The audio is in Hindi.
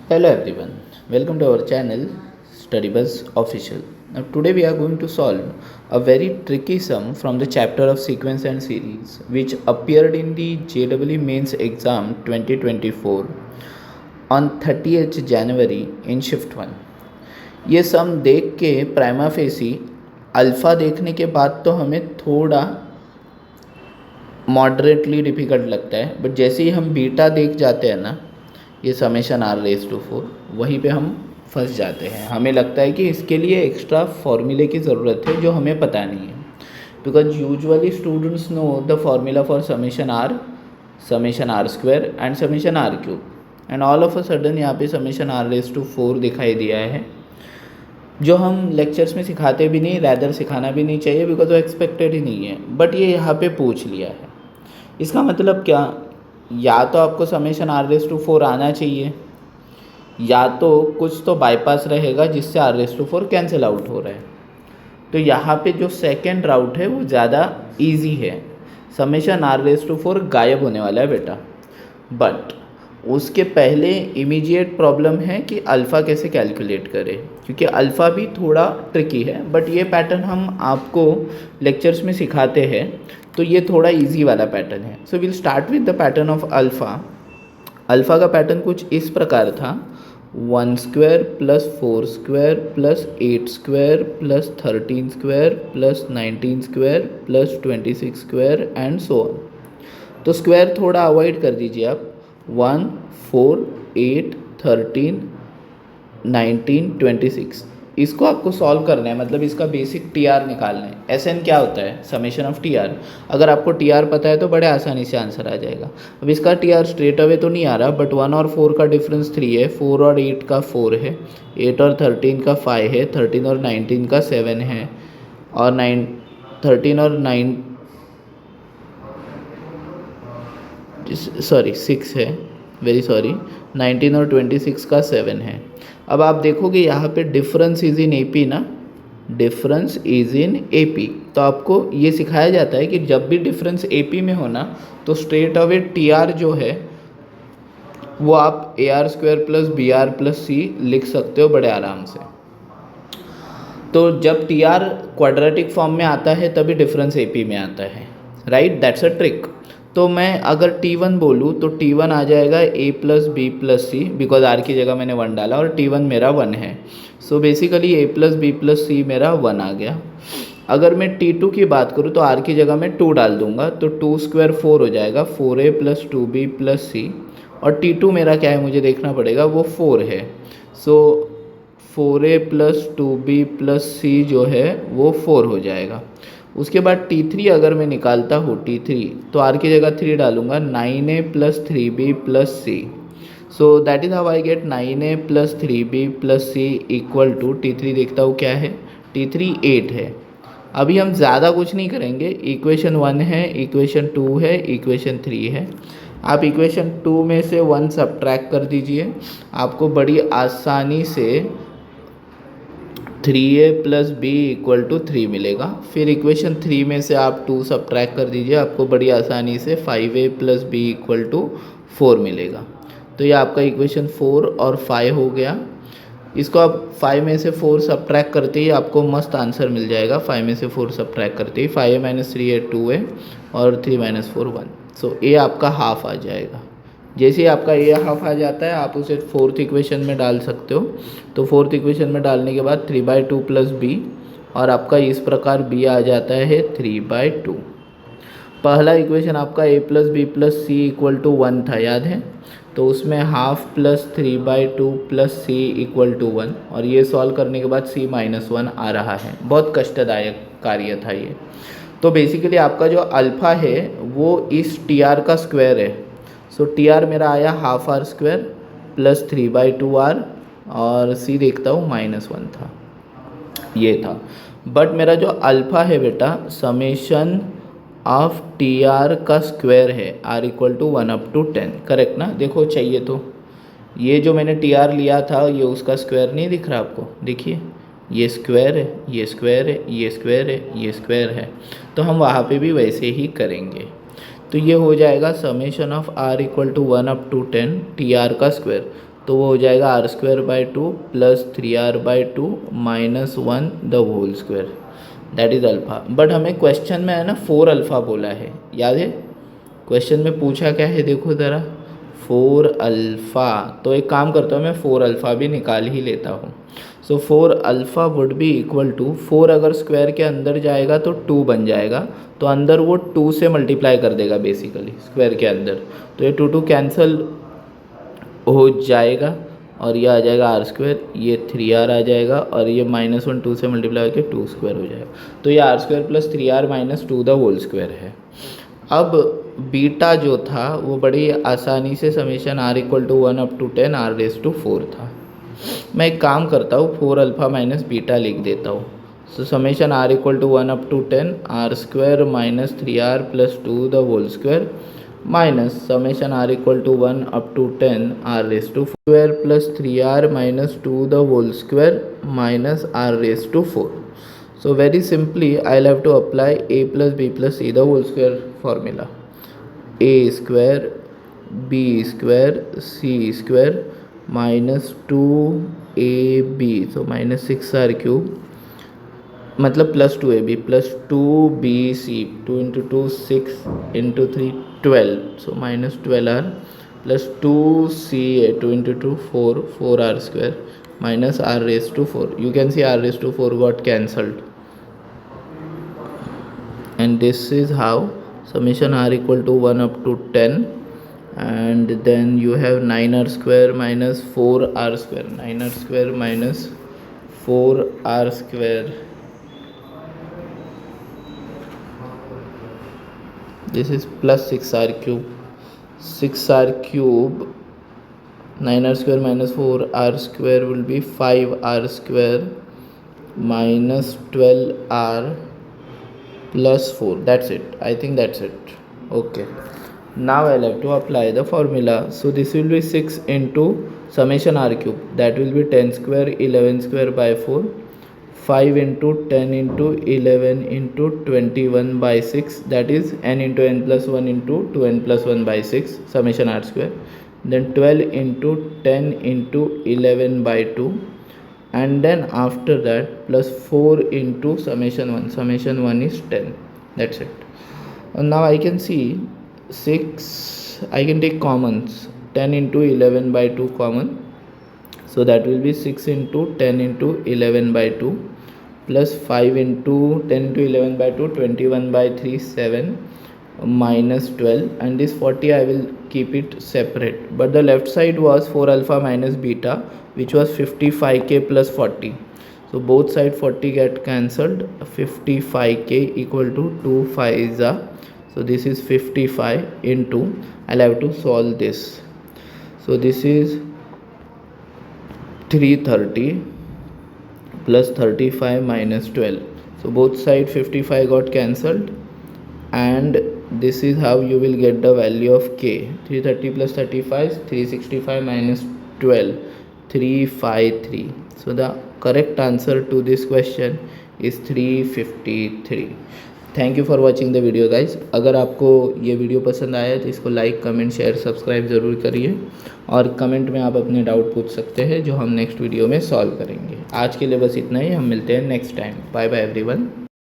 Hello everyone, welcome to our channel Study Buzz Official. Now today we are going to solve a very tricky sum from the chapter of sequence and series which appeared in the JEE Mains exam 2024 on 30th January in shift 1. ये सम देख के प्राइमा फेसी अल्फ़ा देखने के बाद तो हमें थोड़ा मॉडरेटली डिफ़िकल्ट लगता है, बट जैसे ही हम बीटा देख जाते हैं ना, ये समेशन r⁴ वहीं पे हम फंस जाते हैं। हमें लगता है कि इसके लिए एक्स्ट्रा फॉर्मूले की ज़रूरत है जो हमें पता नहीं है, because usually students know the formula for summation r² and summation r³ and all of a sudden यहाँ पे समेशन r⁴ दिखाई दिया है, जो हम लेक्चर्स में सिखाते भी नहीं, रैदर सिखाना भी नहीं चाहिए बिकॉज वो एक्सपेक्टेड ही नहीं है, बट ये यहाँ पे पूछ लिया है। इसका मतलब क्या, या तो आपको समेशन r⁴ आना चाहिए या तो कुछ तो बाईपास रहेगा जिससे r⁴ कैंसिल आउट हो रहा है। तो यहाँ पे जो सेकंड राउट है वो ज़्यादा इजी है, समेशन r⁴ गायब होने वाला है बेटा। बट उसके पहले इमीडिएट प्रॉब्लम है कि अल्फ़ा कैसे कैलकुलेट करें, क्योंकि अल्फ़ा भी थोड़ा ट्रिकी है, बट ये पैटर्न हम आपको लेक्चर्स में सिखाते हैं तो ये थोड़ा इजी वाला पैटर्न है। So will start with the pattern of alpha. Alpha का पैटर्न कुछ इस प्रकार था, 1² + 4² + 8² + 13² + 19² + 26² एंड सो ऑन। तो स्क्वायर थोड़ा अवॉइड कर दीजिए आप, 1, 4, 8, 13, 19, 26, इसको आपको सॉल्व करना है, मतलब इसका बेसिक TR निकालना है। SN क्या होता है, समेशन ऑफ TR। अगर आपको TR पता है तो बड़े आसानी से आंसर आ जाएगा। अब इसका TR स्ट्रेट अवे तो नहीं आ रहा, बट 1 और 4 का डिफरेंस 3 है, 4 और 8 का 4 है, 8 और 13 का 5 है, 13 और 19 का 7 है, और 13 और 6 है, वेरी सॉरी, 19 और 26 का 7 है। अब आप देखोगे यहाँ पे डिफरेंस इज़ इन AP ना, डिफरेंस इज़ इन AP। तो आपको ये सिखाया जाता है कि जब भी डिफरेंस AP में हो ना तो स्ट्रेट अवे TR जो है वो आप AR² + BR + C लिख सकते हो बड़े आराम से। तो जब TR क्वाड्रेटिक फॉर्म में आता है तभी डिफरेंस AP में आता है, राइट, दैट्स अ ट्रिक। तो मैं अगर T1 बोलूँ तो T1 आ जाएगा A + B + C, because R की जगह मैंने 1 डाला और T1 मेरा 1 है। So basically A + B + C मेरा 1 आ गया। अगर मैं T2 की बात करूँ तो R की जगह मैं 2 डाल दूंगा, तो 2² 4 हो जाएगा, 4A + 2B + C, और T2 मेरा क्या है मुझे देखना पड़ेगा, वो 4 है। सो 4A + 2B + C जो है वो 4 हो जाएगा। उसके बाद T3 अगर मैं निकालता हूँ T3, तो R की जगह 3 डालूंगा, 9A + 3B + C। So that is how I get 9A + 3B + C = T3 देखता हूँ क्या है, T3 8 है। अभी हम ज़्यादा कुछ नहीं करेंगे, इक्वेशन 1 है, इक्वेशन 2 है, इक्वेशन 3 है। आप इक्वेशन 2 में से 1 सब्ट्रैक्ट कर दीजिए, आपको बड़ी आसानी से 3A + B = 3 मिलेगा। फिर इक्वेशन 3 में से आप 2 सब्ट्रैक्ट कर दीजिए, आपको बड़ी आसानी से 5A + B = 4 मिलेगा। तो ये आपका इक्वेशन 4 और 5 हो गया। इसको आप 5 में से 4 सब्ट्रैक्ट करते ही आपको मस्त आंसर मिल जाएगा। 5 में से 4 सब्ट्रैक्ट करते ही 5A - 3A 2A और 3 - 4 1। सो A आपका हाफ आ जाएगा। जैसे ही आपका A हाफ आ जाता है आप उसे 4th इक्वेशन में डाल सकते हो। तो 4th इक्वेशन में डालने के बाद 3/2 + B, और आपका इस प्रकार B आ जाता है 3/2। पहला इक्वेशन आपका A + B + C = 1 था, याद है, तो उसमें हाफ + 3/2 + C = 1, और ये सॉल्व करने के बाद C - 1 आ रहा है। बहुत कष्टदायक कार्य था ये। तो बेसिकली आपका जो अल्फ़ा है वो इस TR का स्क्वायर है। सो TR मेरा आया ½ R² + 3/2R, और C देखता हूँ -1 था, ये था। बट मेरा जो अल्फ़ा है बेटा समेशन ऑफ TR का स्क्वायर है, R = 1 up to 10, करेक्ट ना। देखो चाहिए तो ये जो मैंने TR लिया था ये उसका स्क्वायर नहीं दिख रहा आपको, देखिए ये स्क्वायर है, ये स्क्वायर है, ये स्क्वायर है, ये स्क्वायर है, तो हम वहाँ पे भी वैसे ही करेंगे। तो ये हो जाएगा summation of R = 1 up to 10 TR का स्क्वायर। तो वो हो जाएगा R square by 2 plus 3r/2 minus 1 the whole square, that is alpha. But हमें क्वेश्चन में है ना 4 अल्फ़ा बोला है, याद है क्वेश्चन में पूछा क्या है, देखो ज़रा 4 अल्फ़ा। तो एक काम करता हूँ, मैं 4 अल्फ़ा भी निकाल ही लेता हूँ। So 4 alpha would be equal to 4 अगर स्क्वायर के अंदर जाएगा तो 2 बन जाएगा, तो अंदर वो 2 से मल्टीप्लाई कर देगा बेसिकली स्क्वायर के अंदर, तो ये 2 कैंसिल हो जाएगा और ये आ जाएगा आर स्क्वायर, ये 3r आ जाएगा और ये -1 2 से मल्टीप्लाई करके 2 स्क्वायर हो जाएगा। तो ये R square plus 3r minus 2 the whole square है। अब बीटा जो था वो बड़ी आसानी से summation r equal to 1 up to 10 r⁴ था। मैं एक काम करता हूँ 4 अल्फ़ा माइनस बीटा लिख देता हूँ। So summation r equal to 1 up to 10 r² minus 3r plus 2 the whole square minus summation r equal to 1 up to 10 r² plus 3r minus 2 the whole square minus r⁴। So very simply I'll have to apply a plus b plus c the whole square formula. A square b square c square minus 2ab, so minus 6r cube, मतलब plus 2ab plus 2bc, 2 into 2 6 into 3 12, so minus 12r plus 2ca, 2 into 2 4, 4r square minus r⁴. You can see r⁴ got cancelled, and this is how summation r equal to 1 up to 10, and then you have 9r square minus 4r square, 9r square minus 4r square, this is plus 6r cube, 6r cube, 9r square minus 4r square will be 5r square minus 12r plus 4. That's it. I think that's it. Okay. Now I'll have to apply the formula. So this will be 6 into summation r cube, that will be 10 square 11 square by 4, 5 into 10 into 11 into 21 by 6, that is n into n plus 1 into 2n plus 1 by 6 summation r square, then 12 into 10 into 11 by 2, and then after that plus 4 into summation 1 is 10. That's it. And now I can see 6, I can take commons, 10 into 11 by 2 common, so that will be 6 into 10 into 11 by 2 plus 5 into 10 into 11 by 2, 21 by 3 7 minus 12, and this 40 I will keep it separate, but the left side was 4 alpha minus beta, which was 55k plus 40, so both side 40 get cancelled, 55k equal to 2 5 so this is 55 into, I'll have to solve this, so this is 330 plus 35 minus 12, so both side 55 got cancelled, and this is how you will get the value of k. 330 plus 35, 365 minus 12, 353. So the correct answer to this question is 353. Thank you for watching the video guys. अगर आपको ये वीडियो पसंद आया तो इसको लाइक कमेंट शेयर सब्सक्राइब ज़रूर करिए, और कमेंट में आप अपने डाउट पूछ सकते हैं जो हम नेक्स्ट वीडियो में सॉल्व करेंगे। आज के लिए बस इतना ही, हम मिलते हैं next time. Bye bye everyone.